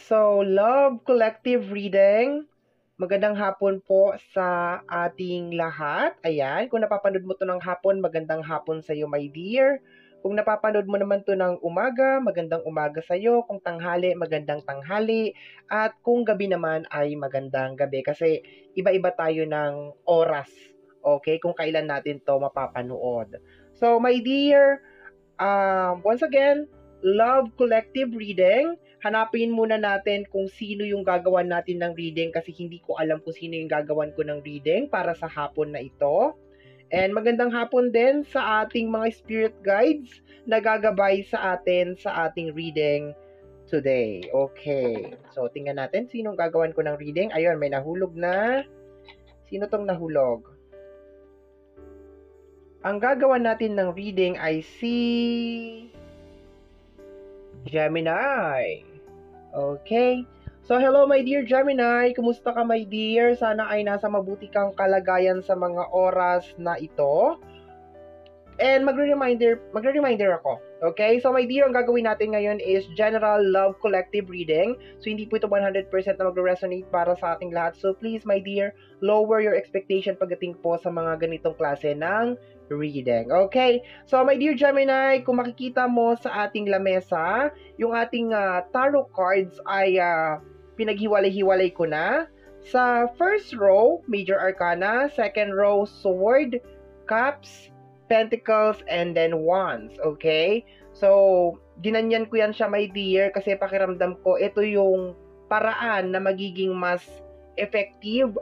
So, Love Collective Reading. Magandang hapon po sa ating lahat. Ayan, kung napapanood mo to ng hapon, magandang hapon sa iyo, my dear. Kung napapanood mo naman to ng umaga, magandang umaga sa iyo. Kung tanghali, magandang tanghali. At kung gabi naman ay magandang gabi kasi iba-iba tayo ng oras. Okay, kung kailan natin to mapapanood. So, my dear, once again, Love Collective Reading. Hanapin muna natin kung sino yung gagawan natin ng reading kasi hindi ko alam kung sino yung gagawan ko ng reading para sa hapon na ito. And magandang hapon din sa ating mga spirit guides na gagabay sa atin sa ating reading today. Okay. So, tingnan natin sinong gagawan ko ng reading. Ayun, may nahulog na. Sino tong nahulog? Ang gagawan natin ng reading ay si Gemini. Okay. So, hello my dear Gemini. Kumusta ka my dear? Sana ay nasa mabuti kang kalagayan sa mga oras na ito. And magre-reminder ako. Okay? So, my dear, ang gagawin natin ngayon is General Love Collective Reading. So, hindi po ito 100% na magre-resonate para sa ating lahat. So, please, my dear, lower your expectation pagdating po sa mga ganitong klase ng reading. Okay? So, my dear Gemini, kung makikita mo sa ating lamesa, yung ating tarot cards ay pinaghiwalay-hiwalay ko na. Sa first row, Major Arcana. Second row, Sword, Cups, Pentacles, and then Wands. Okay? So, ginanyan ko yan siya, my dear, kasi pakiramdam ko, ito yung paraan na magiging mas effective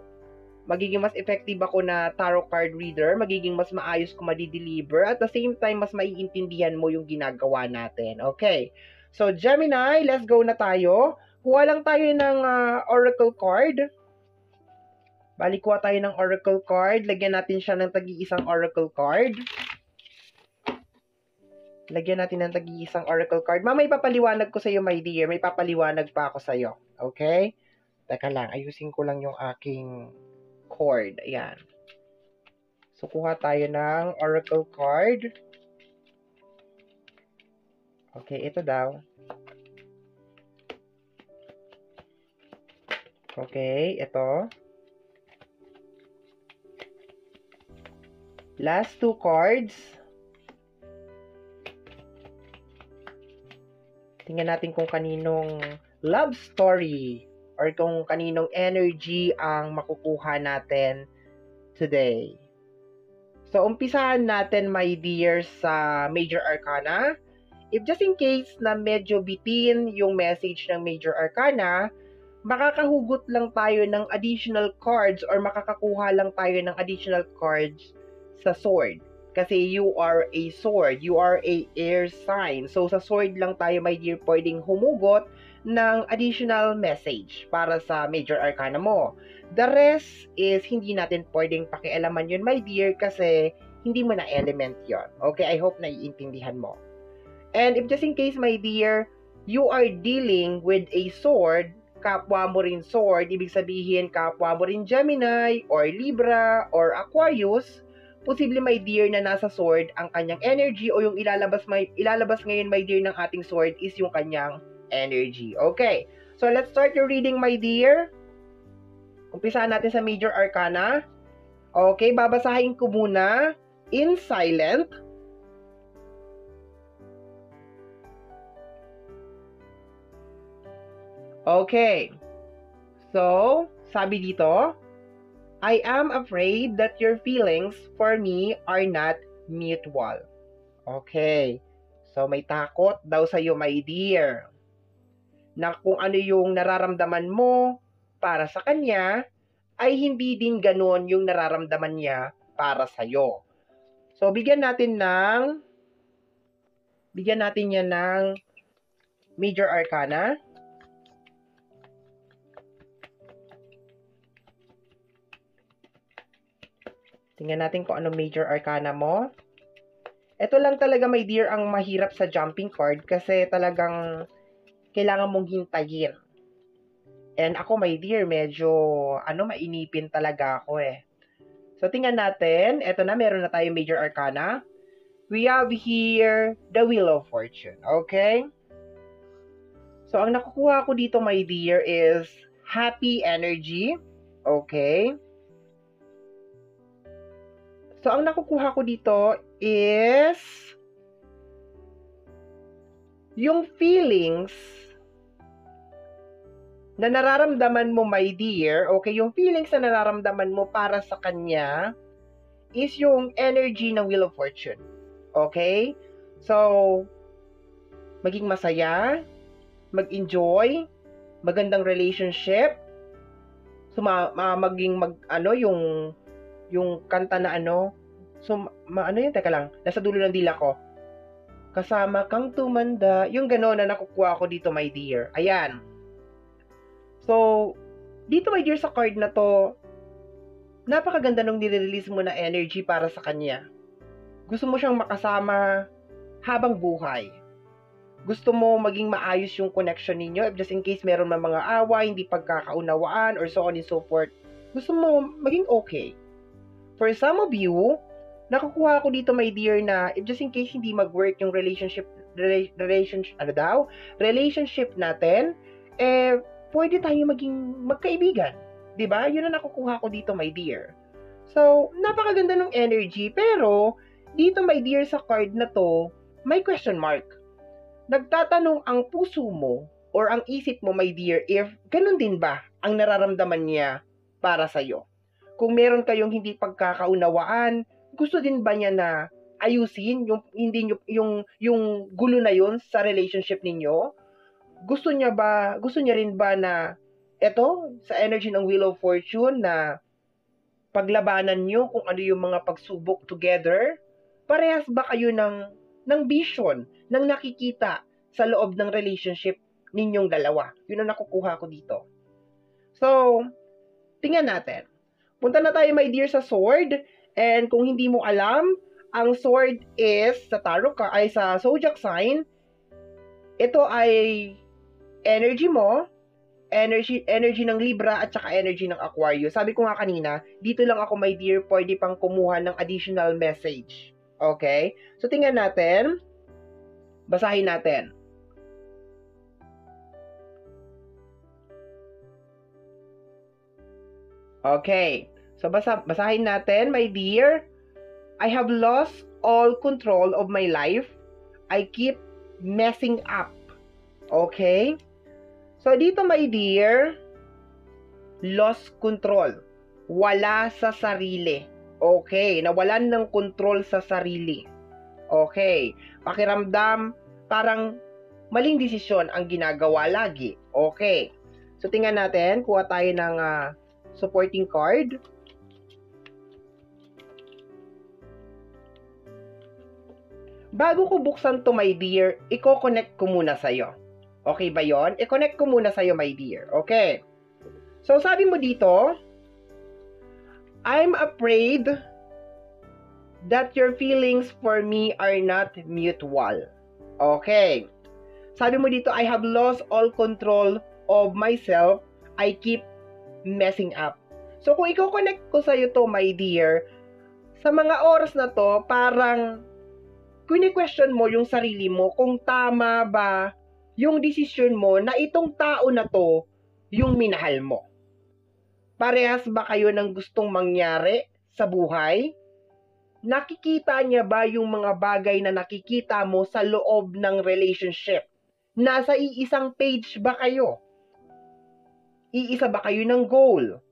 ako na tarot card reader, magiging mas maayos ko madi-deliver, at the same time, mas maiintindihan mo yung ginagawa natin. Okay. So, Gemini, let's go na tayo. Kuha lang tayo ng oracle card. Balik, kuha tayo ng oracle card. Lagyan natin siya ng tagi-isang oracle card. Lagyan natin ng tagi-isang oracle card. May papaliwanag ko sa iyo, my dear. May papaliwanag pa ako sa iyo. Okay? Teka lang, ayusin ko lang yung aking cord. Ayan. So, kuha tayo ng oracle card. Okay, ito daw. Okay, ito. Last two cards. Tingnan natin kung kaninong love story or kung kaninong energy ang makukuha natin today. So, umpisahan natin, my dear, sa Major Arcana. If just in case na medyo bitin yung message ng Major Arcana, makakahugot lang tayo ng additional cards or makakakuha lang tayo ng additional cards sa sword. Kasi you are a sword. You are a air sign. So, sa sword lang tayo, my dear, pwedeng humugot ng additional message para sa Major Arcana mo. The rest is hindi natin pwedeng pakialaman yun, my dear, kasi hindi mo na element yon. Okay? I hope naiintindihan mo. And if just in case, my dear, you are dealing with a sword, kapwa mo rin sword, ibig sabihin kapwa mo rin Gemini, or Libra, or Aquarius, posible, my dear, na nasa sword ang kanyang energy o yung ilalabas ngayon, my dear, ng ating sword is yung kanyang energy. Okay. So, let's start your reading, my dear. Umpisahan natin sa Major Arcana. Okay, babasahin ko muna in silent. Okay. So, sabi dito, I am afraid that your feelings for me are not mutual. Okay. So, may takot daw sa'yo, my dear, na kung ano yung nararamdaman mo para sa kanya, ay hindi din ganon yung nararamdaman niya para sa'yo. So, bigyan natin yan ng Major Arcana. Tingnan natin kung ano Major Arcana mo. Ito lang talaga, my dear, ang mahirap sa jumping card kasi talagang kailangan mong hintayin. And ako, my dear, medyo mainipin talaga ako eh. So, tingnan natin. Ito na, meron na tayo Major Arcana. We have here the Wheel of Fortune. Okay? So, ang nakukuha ko dito, my dear, is happy energy. Okay? So, ang nakukuha ko dito is yung feelings na nararamdaman mo, my dear, okay, yung feelings na nararamdaman mo para sa kanya is yung energy ng Wheel of Fortune. Okay? So, maging masaya, mag-enjoy, magandang relationship, so, yung kanta na ano yun, teka lang, nasa dulo ng dila ko. Kasama kang tumanda, yung gano'n na nakukuha ko dito, my dear. Ayan. So, dito, my dear, sa card na to, napakaganda nung nire-release mo na energy para sa kanya. Gusto mo siyang makasama habang buhay. Gusto mo maging maayos yung connection ninyo, if just in case meron man mga away, hindi pagkakaunawaan, or so on and so forth. Gusto mo maging okay. For some of you, nakukuha ko dito, my dear, na if just in case hindi mag-work yung relationship natin, pwede tayo maging magkaibigan. 'Di ba? Yun ang nakukuha ko dito, my dear. So, napakaganda ng energy, pero dito, my dear, sa card na to, may question mark. Nagtatanong ang puso mo or ang isip mo, my dear, if ganun din ba ang nararamdaman niya para sa'yo? Kung meron kayong hindi pagkakaunawaan, gusto din ba niya na ayusin yung gulo na yun sa relationship ninyo? Gusto niya rin ba na eto sa energy ng Wheel of Fortune na paglabanan niyo kung ano yung mga pagsubok together? Parehas ba kayo ng vision, ng nakikita sa loob ng relationship ninyong dalawa? Yun ang nakukuha ko dito. So, tingnan natin. Punta na tayo, my dear, sa sword. And kung hindi mo alam, ang sword is sa tarot ay sa zodiac sign. Ito ay energy mo, energy ng Libra at saka energy ng Aquarius. Sabi ko nga kanina, dito lang ako, my dear, pwede pang kumuha ng additional message. Okay? So tingnan natin. Basahin natin. Okay. So, basahin natin, my dear. I have lost all control of my life. I keep messing up. Okay? So, dito, my dear, lost control. Wala sa sarili. Okay? Nawalan ng control sa sarili. Okay? Pakiramdam, parang maling desisyon ang ginagawa lagi. Okay? So, tingnan natin. Kuha tayo ng supporting card. Bago ko buksan to, my dear, i-connect ko muna sa'yo. Okay ba yon? I-connect ko muna sa'yo, my dear. Okay. So, sabi mo dito, I'm afraid that your feelings for me are not mutual. Okay. Sabi mo dito, I have lost all control of myself. I keep messing up. So, kung i-connect ko sa'yo to, my dear, sa mga oras na to, parang kuni-question mo yung sarili mo kung tama ba yung desisyon mo na itong tao na to yung minahal mo. Parehas ba kayo ng gustong mangyari sa buhay? Nakikita niya ba yung mga bagay na nakikita mo sa loob ng relationship? Nasa iisang page ba kayo? Iisa ba kayo ng goal?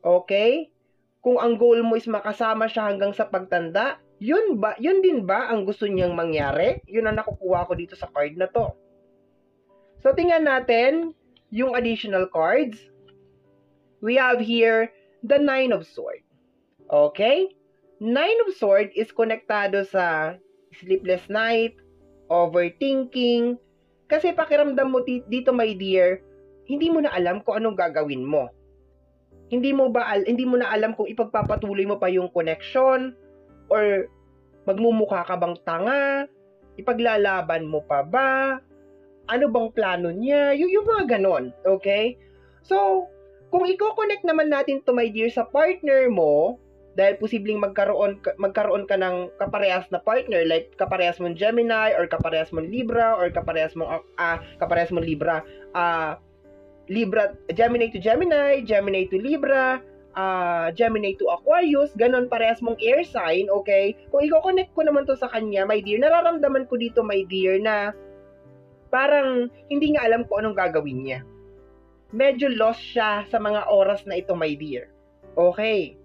Okay? Kung ang goal mo is makasama siya hanggang sa pagtanda, yun din ba ang gusto niyang mangyari? Yun ang nakukuha ko dito sa card na to. So, tingnan natin yung additional cards. We have here the Nine of Swords. Okay? Nine of Swords is konektado sa sleepless night, overthinking. Kasi pakiramdam mo dito, my dear, hindi mo na alam kung anong gagawin mo. Hindi mo na alam kung ipagpapatuloy mo pa yung connection, or magmumukha ka bang tanga? Ipaglalaban mo pa ba? Ano bang plano niya? Yung mga ganon. Okay? So, kung i-connect naman natin to, my dear, sa partner mo, Dahil posibleng magkaroon ka ng kaparehas na partner, like kaparehas mong Gemini or kaparehas mong Libra or kaparehas mong Libra, Gemini to Gemini, Gemini to Libra, Gemini to Aquarius, ganon, parehas mong air sign, okay? Kung i-connect ko naman to sa kanya, my dear, nararamdaman ko dito, my dear, na parang hindi nga alam kung anong gagawin niya. Medyo lost siya sa mga oras na ito, my dear. Okay.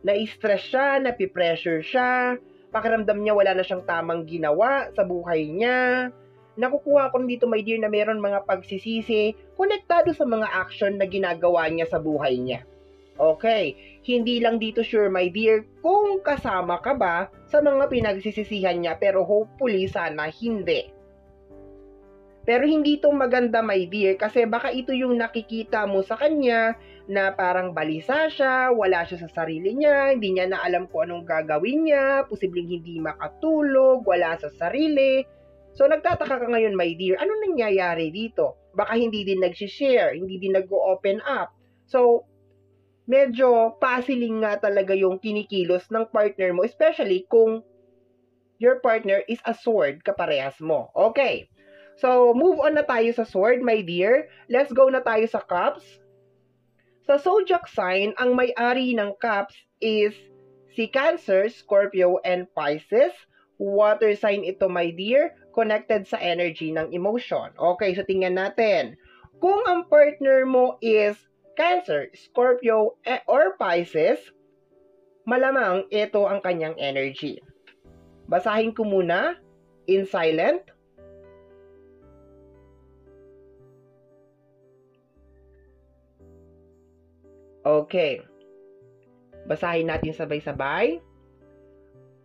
Na-stress siya, napipressure siya, pakiramdam niya wala na siyang tamang ginawa sa buhay niya. Nakukuha ko dito, my dear, na meron mga pagsisisi konektado sa mga action na ginagawa niya sa buhay niya. Okay, hindi lang dito sure, my dear, kung kasama ka ba sa mga pinagsisisihan niya, pero hopefully sana hindi. Pero hindi ito maganda, my dear, kasi baka ito yung nakikita mo sa kanya na parang balisa siya, wala siya sa sarili niya, hindi niya na alam kung anong gagawin niya, posibleng hindi makatulog, wala sa sarili. So, nagtataka ka ngayon, my dear, anong nangyayari dito? Baka hindi din nag-share, hindi din nag-open up. So, medyo puzzling nga talaga yung kinikilos ng partner mo, especially kung your partner is a sword kaparehas mo. Okay. So, move on na tayo sa sword, my dear. Let's go na tayo sa cups. Sa zodiac sign, ang may-ari ng cups is si Cancer, Scorpio, and Pisces. Water sign ito, my dear, connected sa energy ng emotion. Okay, so tingnan natin. Kung ang partner mo is Cancer, Scorpio, or Pisces, malamang ito ang kanyang energy. Basahin ko muna in silent. Okay. Basahin natin sabay-sabay.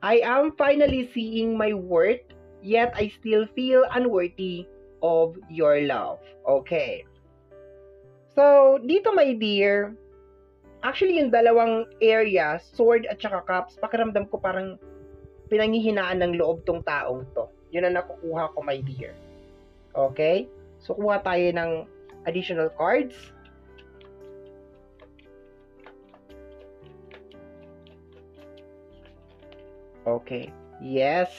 I am finally seeing my worth, yet I still feel unworthy of your love. Okay. So, dito, my dear, actually yung dalawang area, sword at saka cups, pakiramdam ko parang pinanghihinaan ng loob tong taong to. Yun ang nakukuha ko, my dear. Okay? So, kuha tayo ng additional cards. Okay. Yes.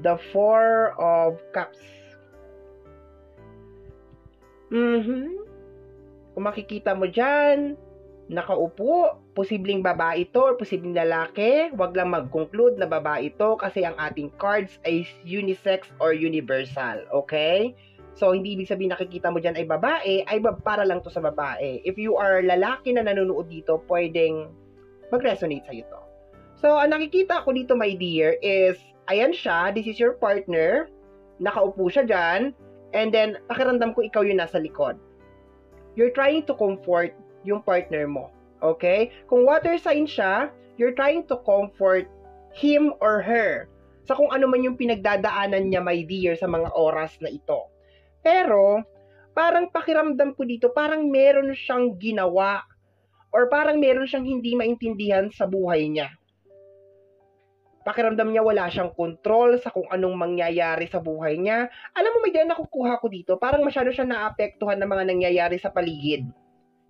The Four of Cups. Kung makikita mo dyan, nakaupo, posibleng babae ito or posibleng lalaki, wag lang mag-conclude na babae ito kasi ang ating cards ay unisex or universal. Okay? So, hindi ibig sabihin nakikita mo dyan ay babae, ay para lang to sa babae. If you are lalaki na nanonood dito, pwedeng mag-resonate sa'yo to. So, ang nakikita ko dito, my dear, is, ayan siya, this is your partner, nakaupo siya dyan, and then, pakiramdam ko ikaw yung nasa likod. You're trying to comfort yung partner mo, okay? Kung water sign siya, you're trying to comfort him or her sa kung ano man yung pinagdadaanan niya, my dear, sa mga oras na ito. Pero, parang pakiramdam ko dito, parang meron siyang ginawa or parang meron siyang hindi maintindihan sa buhay niya. Pakiramdam niya wala siyang control sa kung anong mangyayari sa buhay niya. Alam mo, may dahil nakukuha ko dito, parang masyado siya naapektuhan ng mga nangyayari sa paligid.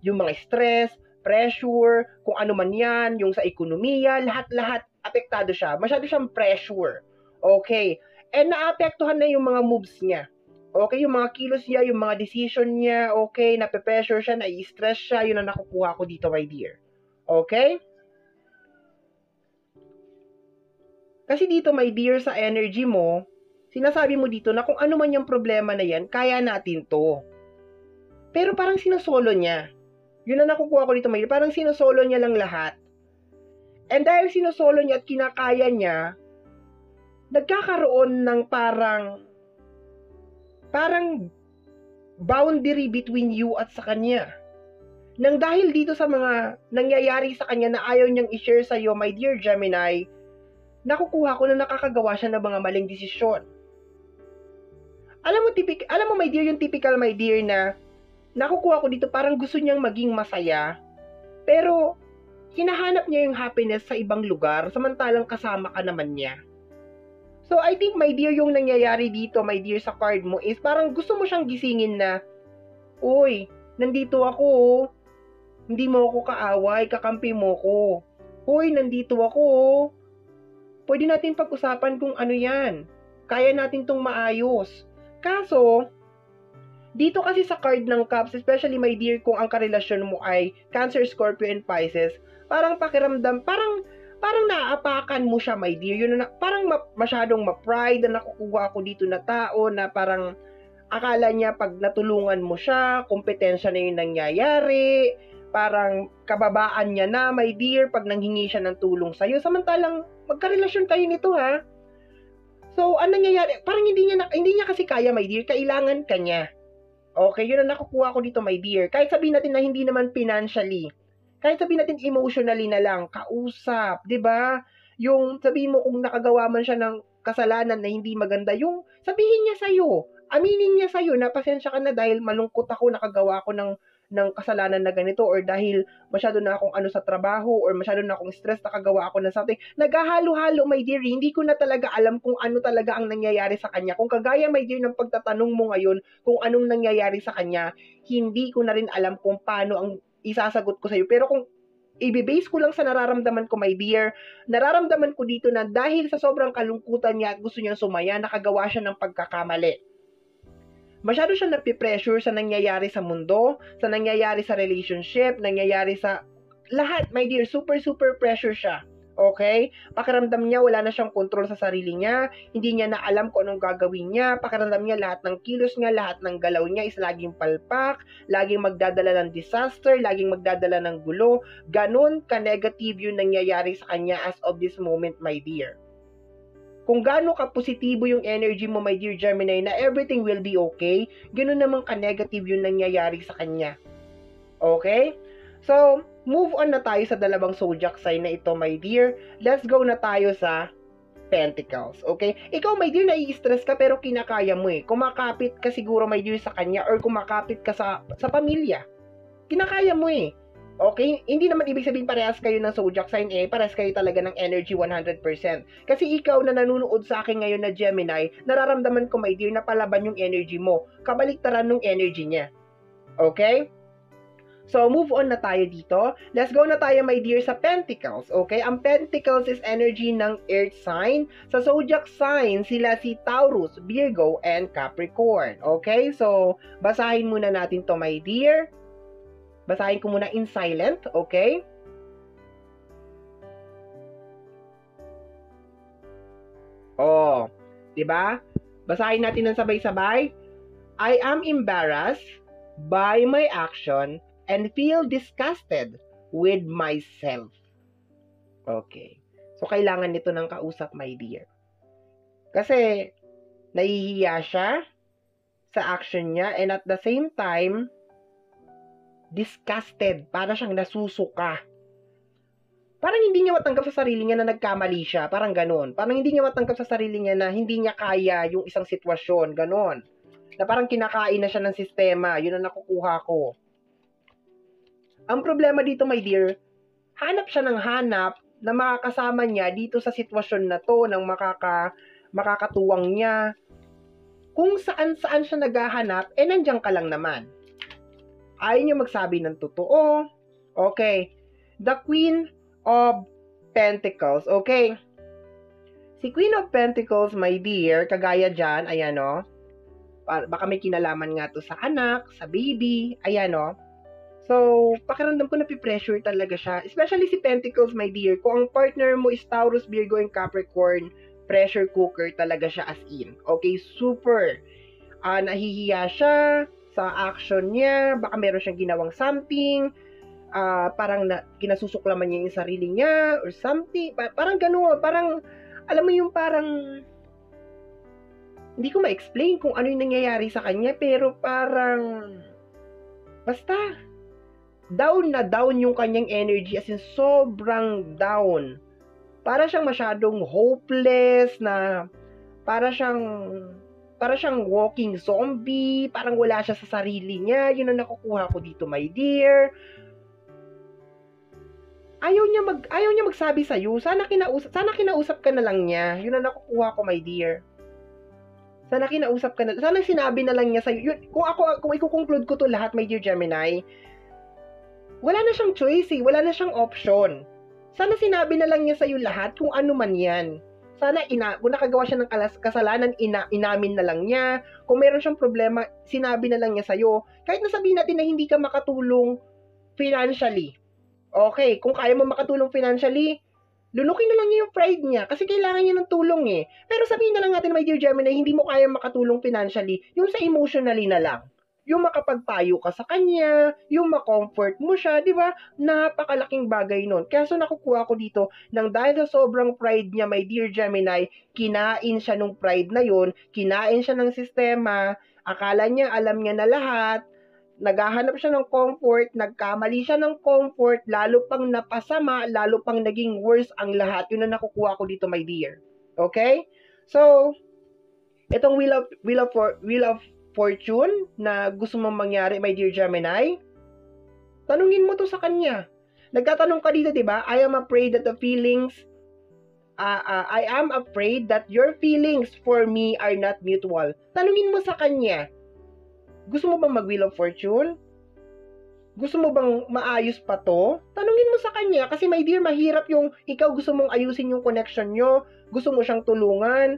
Yung mga stress, pressure, kung ano man yan, yung sa ekonomiya, lahat-lahat, apektado siya. Masyado siyang pressure. Okay. And naapektuhan na yung mga moves niya. Okay, yung mga kilos niya, yung mga decision niya, okay, nape-pressure siya, nai-stress siya, yun ang nakukuha ko dito, my dear. Okay? Kasi dito, my dear, sa energy mo, sinasabi mo dito na kung ano man yung problema na yan, kaya natin to. Pero parang sinusolo niya. Yun ang nakukuha ko dito, my dear. Parang sinusolo niya lang lahat. And dahil sinusolo niya at kinakaya niya, nagkakaroon ng parang boundary between you at sa kanya. Nang dahil dito sa mga nangyayari sa kanya na ayaw niyang i-share sa iyo, my dear Gemini, nakukuha ko na nakakagawa siya ng mga maling desisyon. Alam mo, my dear, yung typical, my dear, na nakukuha ko dito parang gusto niyang maging masaya, pero hinahanap niya yung happiness sa ibang lugar, samantalang kasama ka naman niya. So, I think, my dear, yung nangyayari dito, my dear, sa card mo is parang gusto mo siyang gisingin na, uy, nandito ako, hindi mo ako kaaway, kakampi mo ko. Hoy, nandito ako, oh. Pwede natin pag-usapan kung ano yan. Kaya natin tong maayos. Kaso, dito kasi sa card ng Cups, especially my dear, kung ang karelasyon mo ay Cancer, Scorpio, and Pisces, parang pakiramdam, parang naaapakan mo siya, my dear. Yun na, parang masyadong ma-pride na nakukuha ako dito na tao na parang akala niya pag natulungan mo siya, kompetensya na yung nangyayari, parang kababaan niya na, my dear, pag nanghingi siya ng tulong sa'yo. Samantalang, magkarelasyon kayo nito, ha? So, anong nangyayari? Parang hindi niya kasi kaya, my dear. Kailangan ka niya. Okay, yun ang nakukuha ko dito, my dear. Kahit sabihin natin na hindi naman financially, kahit sabihin natin emotionally na lang, kausap, 'di ba? Yung sabihin mo kung nakagawa man siya ng kasalanan na hindi maganda, yung sabihin niya sa'yo, aminin niya sa'yo na pasensya ka na dahil malungkot ako, nakagawa ko ng kasalanan na ganito, or dahil masyado na akong ano sa trabaho, or masyado na akong stress, nakagawa ako ng something. Naghahalo-halo, my dear. Hindi ko na talaga alam kung ano talaga ang nangyayari sa kanya. Kung kagaya, my dear, ng pagtatanong mo ngayon kung anong nangyayari sa kanya, hindi ko na rin alam kung paano ang isasagot ko sa'yo. Pero kung i-base ko lang sa nararamdaman ko, my dear, nararamdaman ko dito na dahil sa sobrang kalungkutan niya at gusto niyang sumaya, nakagawa siya ng pagkakamali. Masyado siya napipressure sa nangyayari sa mundo, sa nangyayari sa relationship, nangyayari sa lahat, my dear. Super pressure siya. Okay? Pakiramdam niya wala na siyang control sa sarili niya, hindi niya na alam kung anong gagawin niya, pakiramdam niya lahat ng kilos niya, lahat ng galaw niya is laging palpak, laging magdadala ng disaster, laging magdadala ng gulo. Ganun ka-negative yung nangyayari sa kanya as of this moment, my dear. Kung gaano ka-positibo yung energy mo, my dear Gemini, na everything will be okay, ganoon naman ka-negative yung nangyayari sa kanya. Okay? So, move on na tayo sa dalawang zodiac sign na ito, my dear. Let's go na tayo sa Pentacles. Okay? Ikaw, my dear, nai-stress ka pero kinakaya mo eh. Kumakapit ka siguro, my dear, sa kanya, or kumakapit ka sa pamilya. Kinakaya mo eh. Okay? Hindi naman ibig sabihin parehas kayo ng zodiac sign eh. Parehas kayo talaga ng energy 100%. Kasi ikaw na nanonood sa akin ngayon na Gemini, nararamdaman ko, my dear, na palaban yung energy mo. Kabaliktaran ng energy niya. Okay? So, move on na tayo dito. Let's go na tayo, my dear, sa Pentacles. Okay? Ang Pentacles is energy ng Earth sign. Sa zodiac sign, sila si Taurus, Virgo, and Capricorn. Okay? So, basahin muna natin to, my dear. Basahin ko muna in silent, okay? Oh, 'di ba? Basahin natin ng sabay-sabay. I am embarrassed by my action and feel disgusted with myself. Okay. So kailangan nito ng kausap, my dear. Kasi nahihiya siya sa action niya, and at the same time disgusted, para siyang nasusuka. Parang hindi niya matanggap sa sarili niya na nagkamali siya, parang ganon. Parang hindi niya matanggap sa sarili niya na hindi niya kaya yung isang sitwasyon, ganon. Na parang kinakain na siya ng sistema, yun ang nakukuha ko. Ang problema dito, my dear, hanap siya ng hanap na makakasama niya dito sa sitwasyon na to, ng makakatuwang niya. Kung saan-saan siya naghahanap, nandiyan ka lang naman. Ayaw niyo magsabi ng totoo. Okay. The Queen of Pentacles. Okay. Si Queen of Pentacles, my dear, kagaya dyan, ayan o. Baka may kinalaman nga to sa anak, sa baby, ayan o. So, pakiramdam ko napipressure talaga siya. Especially si Pentacles, my dear. Kung ang partner mo is Taurus, Virgo, and Capricorn, pressure cooker talaga siya as in. Okay, super. Nahihiya siya sa action niya, baka meron siyang ginawang something, parang kinasusuklaman niya yung sarili niya, or something, parang gano'n, parang, alam mo yung parang, hindi ko ma-explain kung ano yung nangyayari sa kanya, pero parang, basta, down na down yung kanyang energy, as in, sobrang down. Para siyang masyadong hopeless, na, para siyang walking zombie, parang wala siya sa sarili niya. Yun ang nakukuha ko dito, my dear. Ayaw niya magsabi sa iyo. Sana kinausap ka na lang niya. Yun ang nakukuha ko, my dear. Sana kinausap ka na. Sana sinabi na lang niya sa iyo. Kung i-conclude ko to lahat, my dear Gemini, wala na siyang choice, wala na siyang option. Sana sinabi na lang niya sa'yo lahat kung ano man yan. Sana kung nakagawa siya ng kasalanan, inamin na lang niya. Kung meron siyang problema, sinabi na lang niya sa'yo. Kahit nasabihin natin na hindi ka makatulong financially. Okay, kung kaya mo makatulong financially, lunukin na lang niya yung pride niya kasi kailangan niya ng tulong eh. Pero sabihin na lang natin, my dear Gemini, hindi mo kaya makatulong financially, yung sa emotionally na lang. Yung makapagpayo ka sa kanya, yung makomfort mo siya, di ba? Napakalaking bagay nun. Kaya so nakukuha ko dito, nang dahil sa sobrang pride niya, my dear Gemini, kinain siya nung pride na yun, kinain siya ng sistema, akala niya alam niya na lahat, naghahanap siya ng comfort, nagkamali siya ng comfort, lalo pang napasama, lalo pang naging worse ang lahat. Yun na nakukuha ko dito, my dear. Okay? So, itong Wheel of Fortune na gusto mong mangyari, my dear Gemini, tanungin mo to sa kanya. Nagtatanong ka dito, di ba? I am afraid that I am afraid that your feelings for me are not mutual. Tanungin mo sa kanya. Gusto mo bang mag-Wheel of Fortune? Gusto mo bang maayos pa to? Tanungin mo sa kanya kasi my dear, mahirap yung ikaw gusto mong ayusin yung connection nyo, gusto mo siyang tulungan,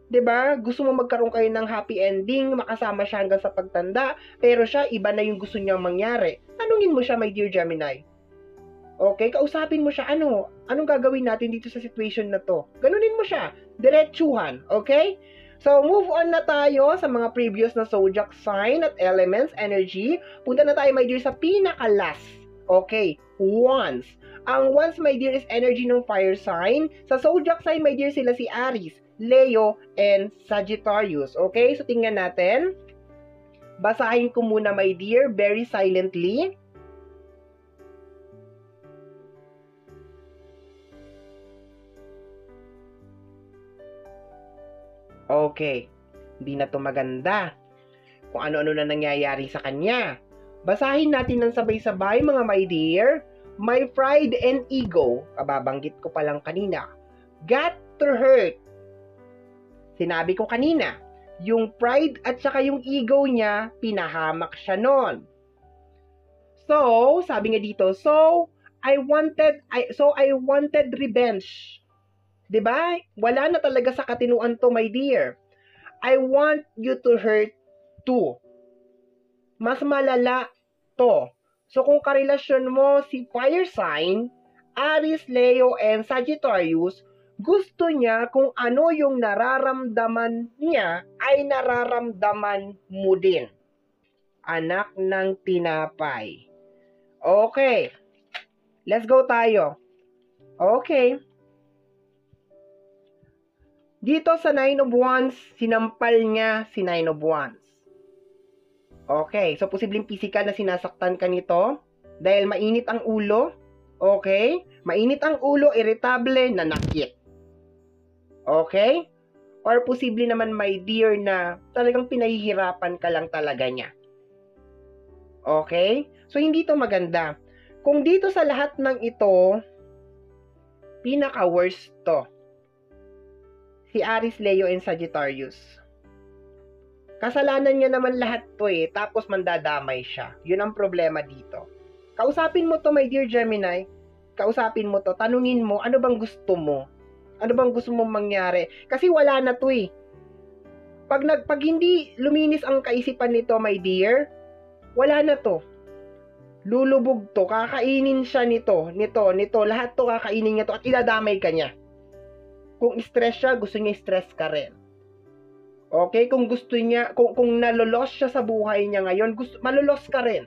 'di ba? Gusto mo magkaroon kayo ng happy ending, makasama siya hanggang sa pagtanda, pero siya iba na yung gusto niyang mangyari. Tanungin mo siya, my dear Gemini. Okay, kausapin mo siya, anong gagawin natin dito sa situation na to? Ganunin mo siya, diretsuhan, okay? So, move on na tayo sa mga previous na zodiac sign at elements, energy. Punta na tayo, my dear, sa pinaka-last. Okay, Wands. Ang Wands, my dear, is energy ng fire sign. Sa zodiac sign, my dear, sila si Aries, Leo, and Sagittarius. Okay, so tingnan natin. Basahin ko muna, my dear, very silently. Okay, hindi na to maganda. Kung ano-ano na nangyayari sa kanya. Basahin natin ng sabay-sabay, mga my dear. My pride and ego, kababanggit ko pa lang kanina, got to hurt. Sinabi ko kanina, yung pride at saka yung ego niya, pinahamak siya nun. So, sabi nga dito, so I wanted revenge. 'Di ba? Wala na talaga sa katinuan to, my dear. I want you to hurt too. Mas malala to. So kung karelasyon mo si fire sign, Aries, Leo, and Sagittarius, gusto niya kung ano yung nararamdaman niya ay nararamdaman mo din. Anak ng tinapay. Okay. Let's go tayo. Okay. Dito sa Nine of Wands, sinampal niya si Nine of Wands. Okay, so posibleng physical na sinasaktan ka nito dahil mainit ang ulo. Okay? Mainit ang ulo, irritable, nanakit. Okay? Or posible naman, my dear, na talagang pinahihirapan ka lang talaga niya. Okay? So, hindi to maganda. Kung dito sa lahat ng ito, pinaka-worst to. Si Aries, Leo, and Sagittarius. Kasalanan niya naman lahat to eh, tapos mandadamay siya. Yun ang problema dito. Kausapin mo to, my dear Gemini. Kausapin mo to, tanungin mo, ano bang gusto mo? Ano bang gusto mong mangyari? Kasi wala na to eh. Pag hindi luminis ang kaisipan nito, my dear, wala na to. Lulubog to, kakainin siya nito, lahat to kakainin niya to at idadamay ka niya. Kung stress siya, gusto niya stress ka rin. Okay? Kung gusto niya, kung nalolos siya sa buhay niya ngayon, malolos ka rin.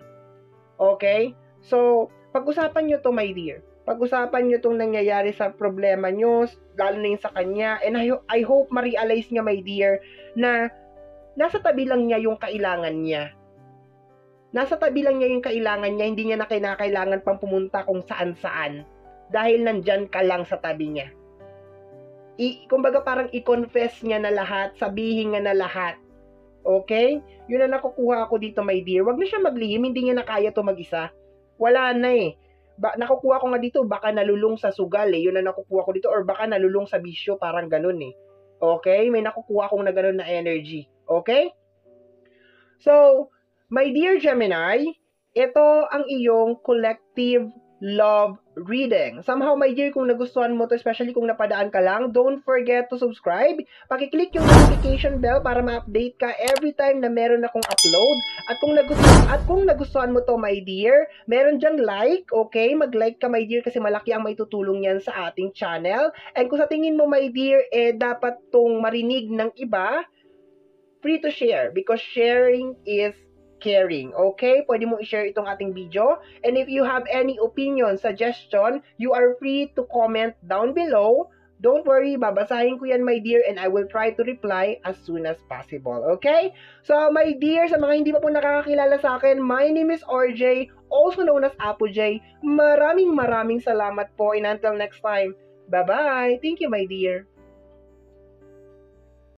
Okay? So, pag-usapan niyo to, my dear. Pag-usapan niyo tong nangyayari sa problema niyo, lalo na yung sa kanya. And I hope ma-realize niya, my dear, na nasa tabi lang niya yung kailangan niya. Nasa tabi lang niya yung kailangan niya, hindi niya na kinakailangan pang pumunta kung saan-saan. Dahil nandyan ka lang sa tabi niya. Kumbaga parang i-confess niya na lahat, sabihin niya na lahat. Okay? Yun na nakukuha ako dito, my dear. Wag na siya maglihim, hindi niya na kaya to mag-isa. Wala na eh. Nakukuha ko nga dito, baka nalulung sa sugal eh. Yun na nakukuha ko dito. Or baka nalulung sa bisyo, parang ganun eh. Okay? May nakukuha akong na ganun na energy. Okay? So, my dear Gemini, ito ang iyong collective love reading. Somehow, my dear, kung nagustuhan mo to, especially kung napadaan ka lang, don't forget to subscribe. Pakiclick yung notification bell para ma-update ka every time na meron akong upload. At kung nagustuhan mo to, my dear, meron dyang like, okay? Mag-like ka, my dear, kasi malaki ang maitutulong yan sa ating channel. And kung sa tingin mo, my dear, dapat tong marinig ng iba, free to share because sharing is caring. Okay? Pwede mo i-share itong ating video. And if you have any opinion, suggestion, you are free to comment down below. Don't worry, babasahin ko yan, my dear, and I will try to reply as soon as possible. Okay? So, my dear, sa mga hindi pa po nakakakilala sa akin, my name is RJ, also known as Apo J. Maraming salamat po, and until next time, bye-bye. Thank you, my dear.